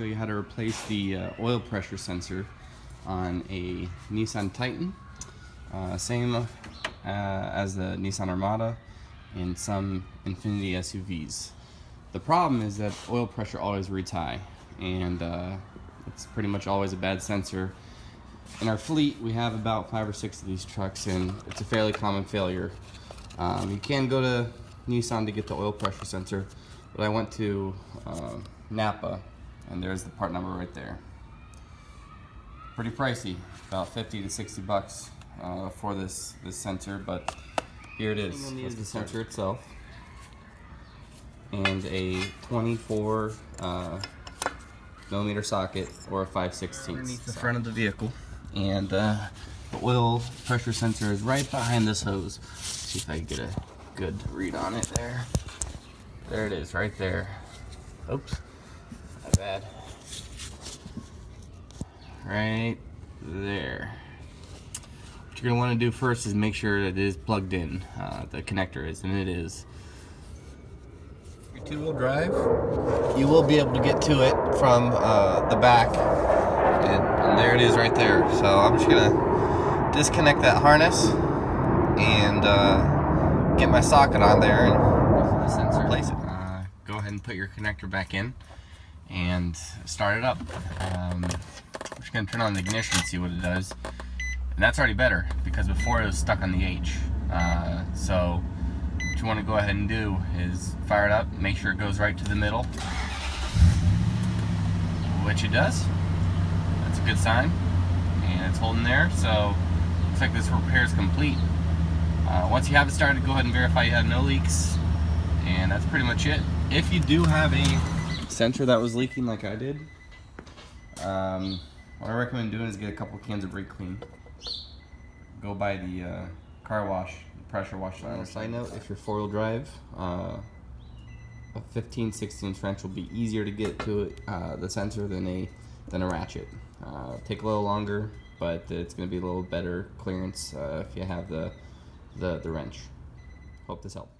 show you how to replace the oil pressure sensor on a Nissan Titan. Same as the Nissan Armada and some Infiniti SUVs. The problem is that oil pressure always reads high, and it's pretty much always a bad sensor. In our fleet, we have about 5 or 6 of these trucks, and it's a fairly common failure. You can go to Nissan to get the oil pressure sensor, but I went to Napa, and there's the part number right there. Pretty pricey, about 50 to 60 bucks for this sensor, but here it is. Here's the sensor itself, and a 24 millimeter socket or a 5/16 underneath the front of the vehicle. And the oil pressure sensor is right behind this hose. Let's see if I can get a good read on it there. There it is, right there. Oops, not bad. Right there. What you're gonna want to do first is make sure that it is plugged in. The connector is, and it is. Your two-wheel drive, You will be able to get to it from the back, and there it is right there. So I'm just gonna disconnect that harness and get my socket on there and replace it. Go ahead and put your connector back in and start it up. I'm just gonna turn on the ignition and see what it does. And that's already better, because before it was stuck on the H. So what you want to go ahead and do is fire it up, make sure it goes right to the middle, which it does. That's a good sign, and it's holding there. So looks like this repair is complete. Once you have it started, go ahead and verify you have no leaks, and that's pretty much it. If you do have a sensor that was leaking like I did, what I recommend doing is get a couple cans of brake clean. Go by the car wash, pressure wash. On a side note, if you're four-wheel drive, a 15/16 wrench will be easier to get to the sensor than a ratchet. Take a little longer, but it's going to be a little better clearance if you have the wrench. Hope this helped.